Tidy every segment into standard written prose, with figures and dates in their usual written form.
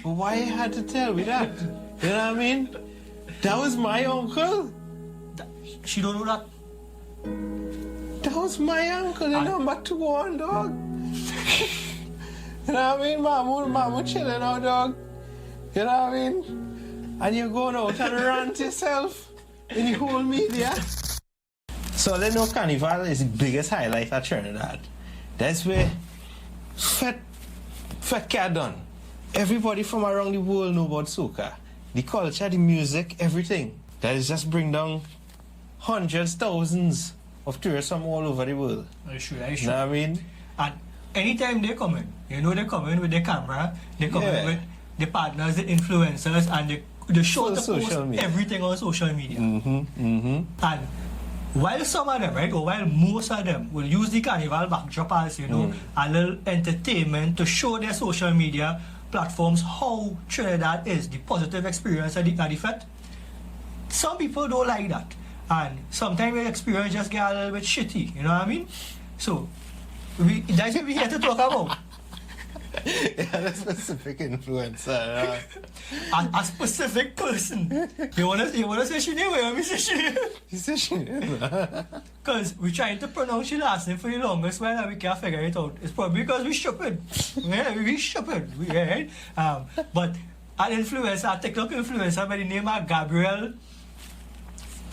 But why you had to tell me that? You know what I mean? That was my uncle. She don't know that. That was my uncle, the number 2 dog. You know what I mean? Mama chilling out, dog. You know what I mean? And you're going out and rant yourself in the whole media. So let know Carnival is the biggest highlight at Trinidad. That's where Fat Cat done. Everybody from around the world know about soca. The culture, the music, everything. That is just bring down hundreds, thousands of tourists from all over the world. I should. You know what I mean? And anytime they come in, you know they come in with their camera, they come in with the partners, the influencers, and they show to post everything on social media. And while some of them, right, or while most of them will use the carnival backdrop as, you know, a little entertainment to show their social media platforms how Trinidad is, the positive experience at the fete. Some people don't like that. And sometimes the experience just get a little bit shitty, you know what I mean? So, that's what we're here to talk about. Yeah, a specific influencer. A specific person. You wanna say she name? You want me to say she name? You say she name? Because we're trying to pronounce your last name for the longest while and we can't figure it out. It's probably because we're stupid. Yeah, we're stupid. Right? But an influencer, a TikTok influencer by the name of Gabriel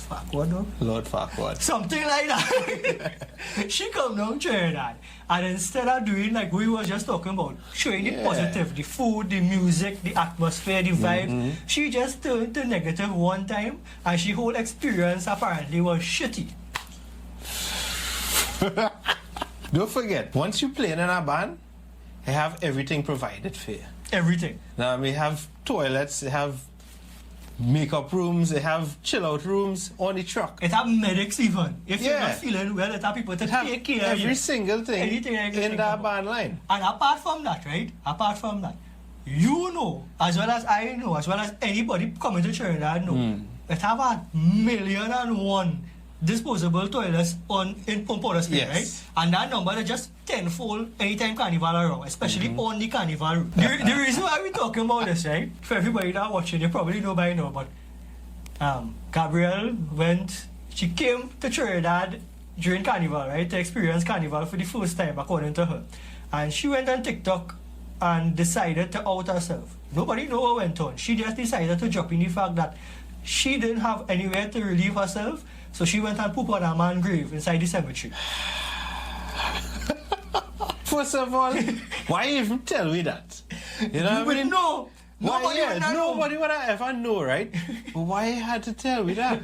Farquhar, no? Lord Farquhar. Something like that. She come down to Trinidad, and instead of doing like we were just talking about, showing the positive, the food, the music, the atmosphere, the vibes, she just turned to negative one time, and she whole experience apparently was shitty. Don't forget, once you play in a band, they have everything provided for you. Everything. Now we have toilets, they have makeup rooms, they have chill out rooms on the truck. It have medics even. If you're not feeling well, it have people to take care of you. Every single thing in that band line. And apart from that, right? Apart from that, you know, as well as I know, as well as anybody coming to Trinidad know, it have 1,000,001 disposable toilets on Port of Spain, right? And that number is just tenfold anytime Carnival around, especially on the Carnival route. The reason why we're talking about this, right? For everybody that watching, you probably know by now, but Gabrielle she came to Trinidad during Carnival, right? To experience Carnival for the first time, according to her. And she went on TikTok and decided to out herself. Nobody know what went on. She just decided to drop in the fact that she didn't have anywhere to relieve herself, so she went and pooped on a man's grave inside the cemetery. First of all, why even tell me that? You know what I mean? No. Nobody would ever know, right? But why you had to tell me that?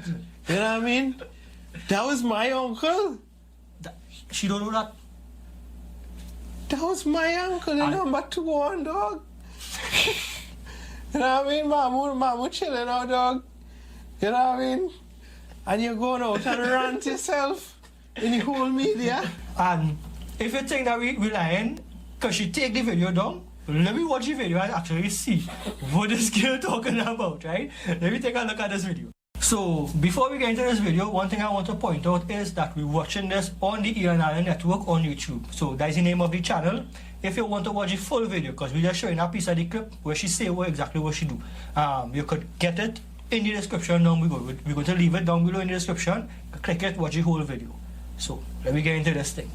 You know what I mean? That was my uncle. She don't know that. That was my uncle, the number 2 dog. You know what I mean? Mama chilling out, dog. You know what I mean? And you're going out and rant yourself in the whole media. And if you think that we're lying, because she take the video down, let me watch the video and actually see what this girl talking about, right? Let me take a look at this video. So, before we get into this video, one thing I want to point out is that we're watching this on the Ian Allen Network on YouTube. So, that's the name of the channel. If you want to watch the full video, because we're just showing a piece of the clip where she say exactly what she do, you could get it in the description down below. We're going to leave it down below in the description. Click it, watch the whole video. So, let me get into this thing.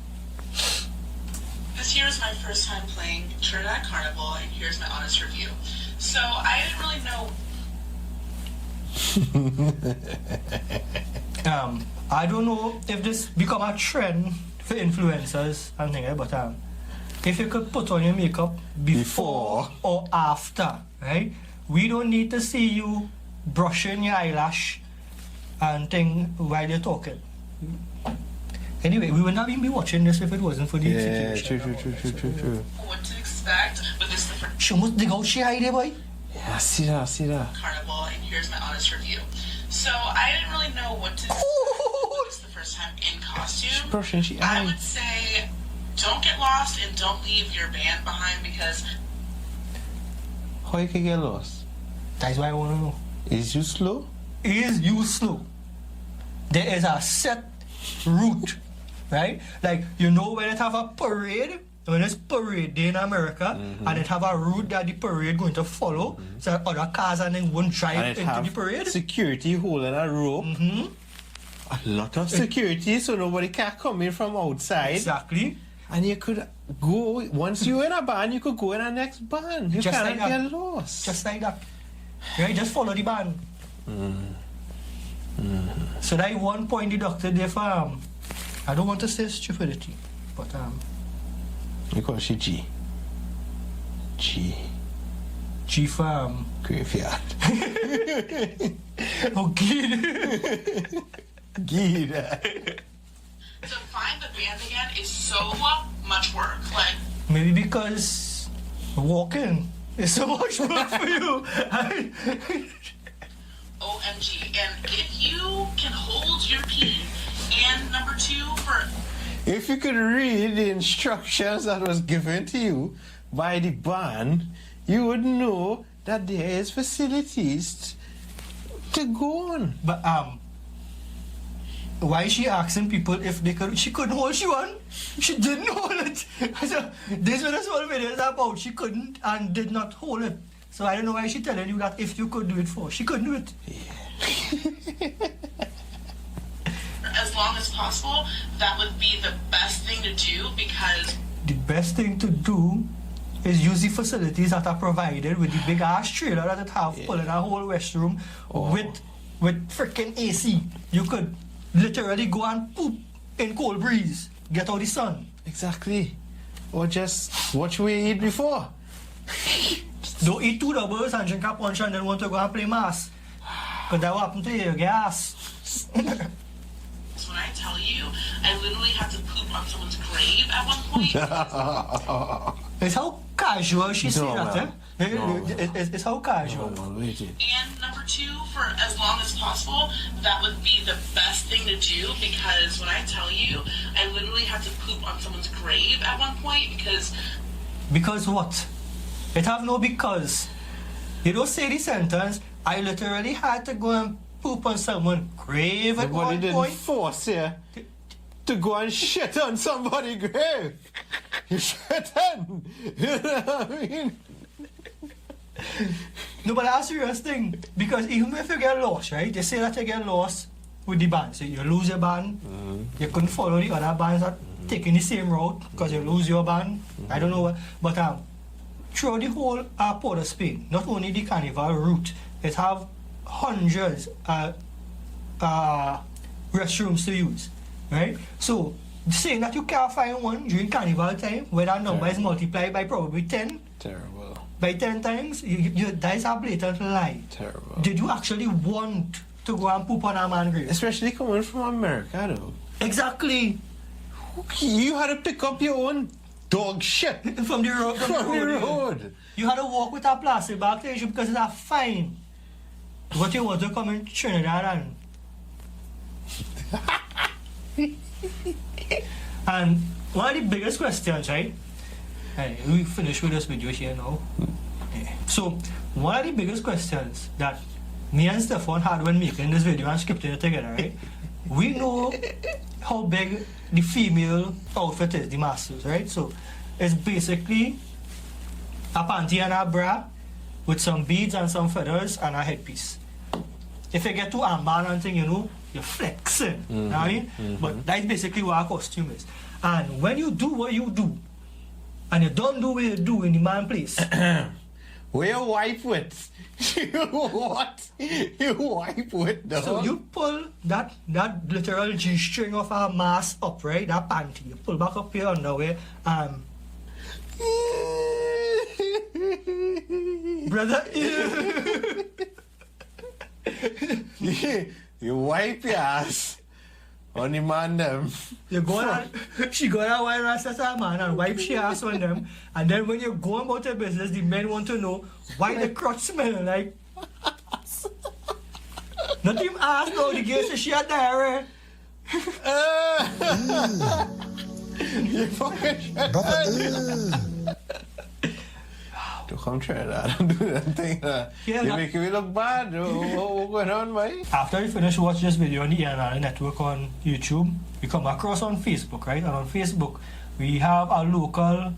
This year is my first time playing Trinidad Carnival, and here's my honest review. So, I didn't really know... I don't know if this become a trend for influencers and things, but if you could put on your makeup before or after, right? We don't need to see you brushing your eyelash and thing while you're talking. Anyway, we would not even be watching this if it wasn't for the situation. True. What to expect, but this is the first She must dig out she hide there, boy. Yeah, see that. Carnival, and here's my honest review. So, I didn't really know what to expect. This is the first time in costume. I would say, don't get lost and don't leave your band behind, because... How you can get lost? That's why I want to know. Is you slow? Is you slow? There is a set route, right? Like, you know when it have a parade, when it's parade day in America, and it have a route that the parade going to follow, so that other cars and then won't drive And it into have the parade. security holding a rope. A lot of security, so nobody can come in from outside. Exactly. And you could go, once you're in a band, you could go in a next band. You Just cannot like that. get lost. Just like that. Right? Just follow the band. So that 1 point deducted there for, I don't want to say stupidity, but You call she G. G. G for Graveyard. okay. Gid. To find the band again is so much work. Like, Maybe because walking is so much work for you. OMG. And if you can hold your pee, and number 2 for If you could read the instructions that was given to you by the band, you would know that there is facilities to go on. But why is she asking people if they could? She couldn't hold she one. She didn't hold it. So this was whole video is about. She couldn't and did not hold it. So I don't know why she telling you that if you could do it for. She couldn't do it. as long as possible, that would be the best thing to do because The best thing to do is use the facilities that are provided with the big ass trailer that it have pulling a whole restroom with freaking AC. You could literally go and poop in cold breeze, get out the sun. Exactly. Or just watch what you eat before. Don't eat 2 doubles and drink a punch and then want to go and play mass. Because that will happen to you, gas. when I tell you, I literally had to poop on someone's grave at one point. It's how casual she said that, eh? No. It's how casual. And number 2, for as long as possible, that would be the best thing to do because when I tell you, I literally had to poop on someone's grave at one point because... Because what? It have no because. You don't say the sentence, I literally had to go and poop on someone's grave at Nobody one didn't point. force you to go and shit on somebody's grave. You shit on. You know what I mean? No, but that's a serious thing. Because even if you get lost, right? They say that you get lost with the band. So you lose your band. You couldn't follow the other bands that taking the same route because you lose your band. I don't know what. But throughout the whole Port of Spain, not only the Carnival route, it have hundreds restrooms to use, right? So saying that you can't find one during Carnival time, where that number is multiplied by probably 10, Terrible. by 10 times, that is a blatant lie. Terrible. Did you actually want to go and poop on a man's grave? Especially coming from America, though. Exactly. You had to pick up your own dog shit From the road. from the road. You had to walk with a plastic bag to issue because it's a fine. What you want to come in Trinidad and one of the biggest questions, right? Hey, we finish with this video here now. Yeah. So one of the biggest questions that me and Stefan had when making this video and scripting it together, right? We know how big the female outfit is, the masters, right? So it's basically a panty and a bra with some beads and some feathers and a headpiece. If you get to armband and thing, you know, you're flexing. You know what I mean? But that's basically what a costume is. And when you do what you do, and you don't do what you do in the man place, Where you wipe with? What? You wipe with, dog? so you pull that literal G-string of a mask up, right? That panty. You pull back up your underwear, brother. You wipe your ass on the man them. You go and she go and wipe ass at a man and wipe she ass on them, and then when you go about your business, the men want to know why the crotch smell like. Not even ask no, the girl says she had diarrhea. You fucking shit. To come Trinidad and do that thing. Yeah, They that- make you look bad. What's going on, mate? After we finish watching this video on the ENR network on YouTube, we come across on Facebook, right? And on Facebook, we have a local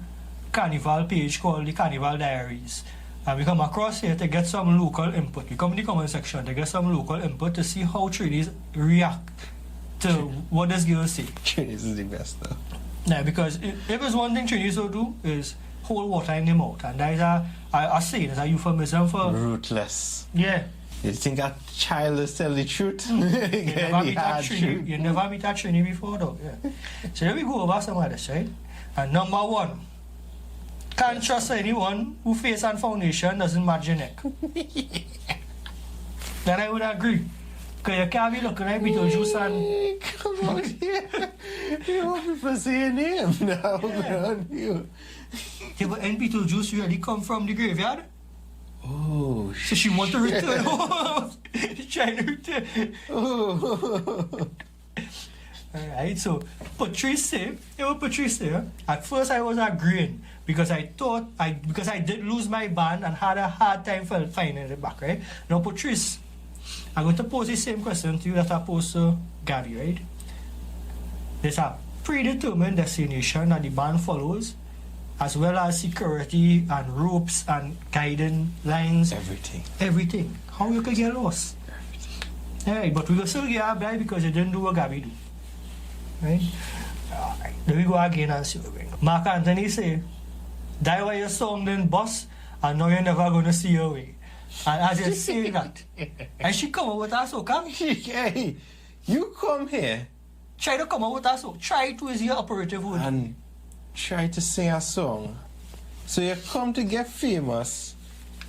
carnival page called the Carnival Diaries. And we come across here to get some local input. We come in the comment section to get some local input to see how Trinis react to what this girl say. Trinis is the best though. Yeah, because if there's one thing Trinis will do is hold water in the mouth. And that is a saying, it's a euphemism for... Ruthless. Yeah. You think a child is tell the truth? You never meet a Trini before though. Yeah. So let me go over some of this, right? And number one, can't trust anyone who face and foundation doesn't match your neck. Then I would agree. Because you can't be looking like Beetlejuice and... Come on here. You want people say your name now. Yeah. Yeah, but in Beetlejuice really come from the graveyard. Oh, So she want to return home. She's trying to return. Oh. Alright, so Patrice say, at first I was agreeing because I thought because I did lose my band and had a hard time finding it back, right? Now Patrice, I'm going to pose the same question to you that I posed to Gabby, right? There's a predetermined destination that the band follows, as well as security and ropes and guiding lines. Everything. How you could get lost? Hey, but we will still get a blind because you didn't do what Gabby do. Right? Alright. Then we go again and see what we bring. Mark Anthony say, die while your song then boss, and now you're never gonna see your way. And as you say that, and she come up with her soca. Hey, you come here. Try to come up with her soca. Try to is your operative word. And try to sing a song. So you come to get famous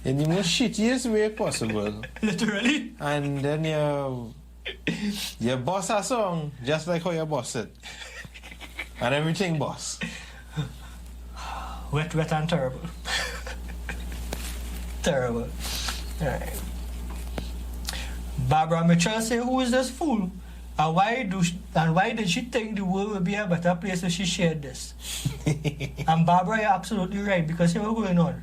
in the most shittiest way possible. Literally. And then you boss a song just like how you boss it. And everything boss. Wet and terrible. Terrible. Alright. Barbara Mitchell say, who is this fool? And why did she think the world would be a better place if she shared this? And Barbara, you're absolutely right, because here what's going on.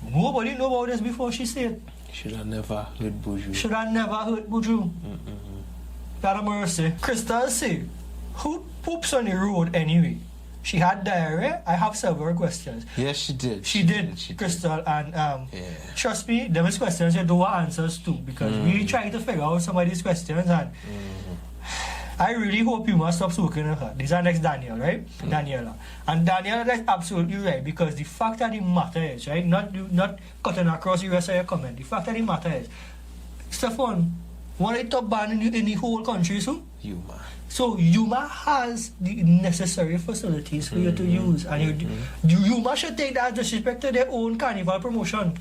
Nobody knew about this before she said it. Should have never heard Buju. God have mercy. Crystal say, who poops on the road anyway? She had diarrhea. I have several questions. Yes, she did. She did, Crystal, and trust me, there was questions you don't want answers to, because we trying to figure out some of these questions, and I really hope you must stop smoking her. This is our next Daniel, right? Daniela. And Daniela, that's absolutely right, because the fact that the matter is, right, not cutting across the rest of your comment, the fact that the matter is, Stefan, one of the top band in the whole country, so? Yuma. So Yuma has the necessary facilities for you to use, and Yuma should take that disrespect to their own carnival promotion.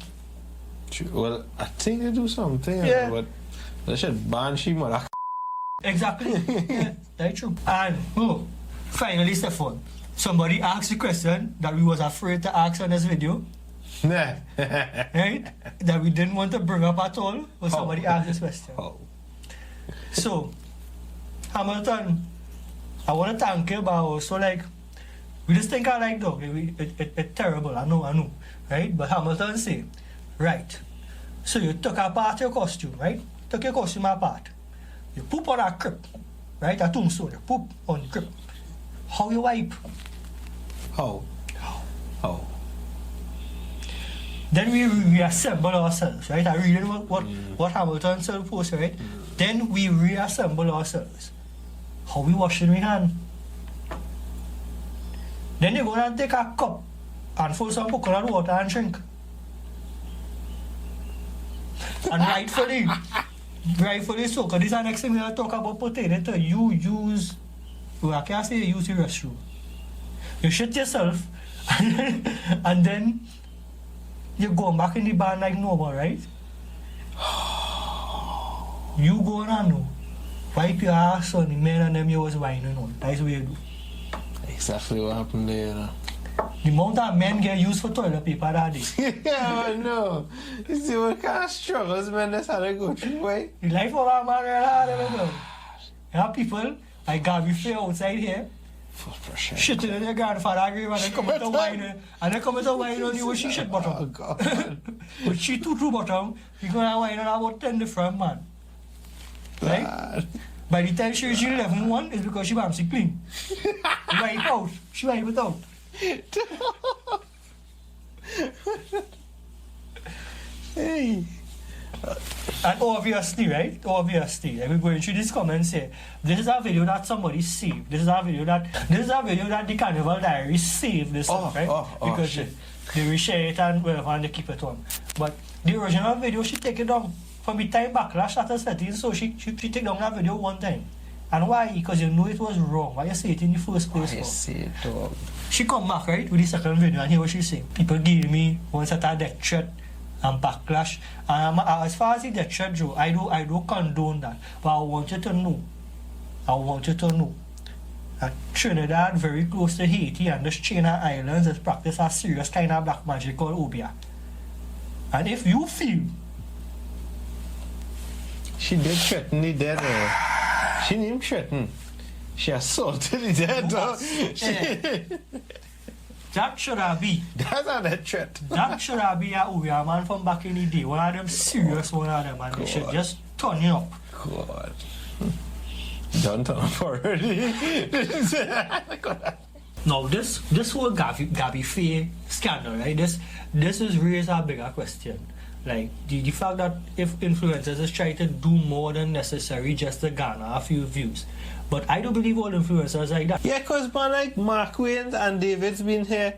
Well, I think they do something, Yeah. but they should ban she mother. Exactly. Yeah, that's true. And finally, Stefan, somebody asked the question that we was afraid to ask on this video. Right? That we didn't want to bring up at all, but somebody asked this question. So, Hamilton, I want to thank you, but also we just think I like dog. It's terrible, I know, right? But Hamilton say, right, so you took apart your costume, right? Took your costume apart. You poop on a crib, right? A tombstone, you poop on the crib. How you wipe? How? Then we reassemble ourselves, right? I read what Hamilton said post, right? Then we reassemble ourselves. How we washing we hand? Then you go and take a cup and fill some coconut water and drink. And rightfully so, because this is the next thing we'll talk about potato. You use, well, I can't say you use the restroom. You shit yourself and then you're going back in the band like normal, right? You go on and wipe your ass on the men and them you was whining on. That's what you do. Exactly what happened there, you know. The amount of men get used for toilet paper that day. Yeah, I know. You see what kind of struggles men that's how they go through, right? The life of a man real hard, you know. You have people like Gabby Fe outside here, shitting in your grandfather grave and then coming to whine on you with she shit bottom. Oh, God. With she too bottom, you're going to whine on about 10 different man. Right? By the time she reached 11-1, it's because she was clean. Wipe out. She wipe it out. Hey. And obviously, right? Obviously, like we're going through this comments here. This is a video that somebody saved. This is a video that the Carnival Diary saved this stuff, right? Because shit. they will share it and whatever and they keep it on. But the original video, she take it down. From the time backlash started setting, so she take down that video one time. And why? Because you know it was wrong. Why you say it in the first place? Why you say it, dog? She come back, right, with the second video and hear what she saying. People give me one set of death threat and backlash. And as far as the death threat, Joe, I don't condone that. But I want you to know that Trinidad, very close to Haiti and the China Islands, is practice a serious kind of black magic called Obia. And if you feel she did threaten the dead. She didn't threaten. She assaulted the dead, dog. That should have been. That's not a threat. That should have been a Obia man from back in the day. One of them serious, one of them. And they should just turn you up. God. Don't turn up already. Now, this whole Gabby Fe scandal, right? This is raised a bigger question. Like, the fact that if influencers is trying to do more than necessary just to garner a few views. But I don't believe all influencers like that. Yeah, because man like Mark Wayne and David's been here,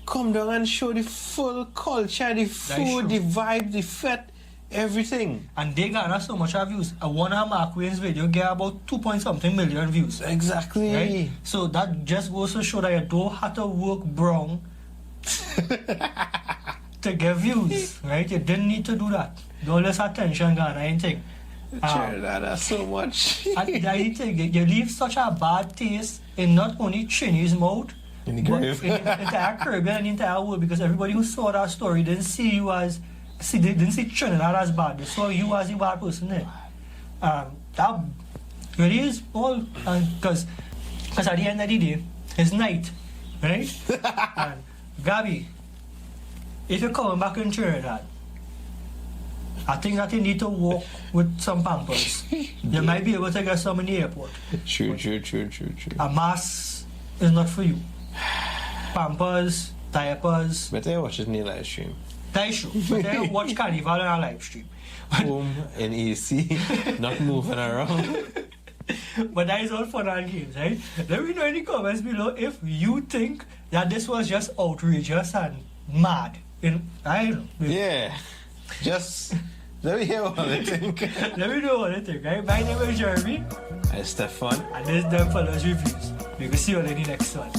come down and show the full culture, the food, the vibe, the fete, everything. And they garner so much views. One of Mark Wayne's video get about 2-point-something million views. Exactly. Right? So that just goes to show that you don't have to work brown to get views, right? You didn't need to do that. All this attention garner anything. That's so much. I think you leave such a bad taste in not only Trinis' mouth, In the but grave. in the entire Caribbean and the entire world, because everybody who saw that story didn't see Trinidad as bad. They saw you as a bad person there. That really is all, because at the end of the day, it's night, right? And Gabby, if you're coming back in Trinidad, I think that you need to walk with some Pampers. You might be able to get some in the airport. True. A mask is not for you. Pampers, diapers. But I watch it in the live stream. That's true. But I watch Carnival on a live stream. Home in AC, not moving around. But that is all fun and games, right? Let me know in the comments below if you think that this was just outrageous and mad. I don't know. Yeah. Just let me hear what I think. Let me know what you think, right? My name is Jeremy. I'm Stefan. And this is Them Fellas Reviews. We will see you all in the next one.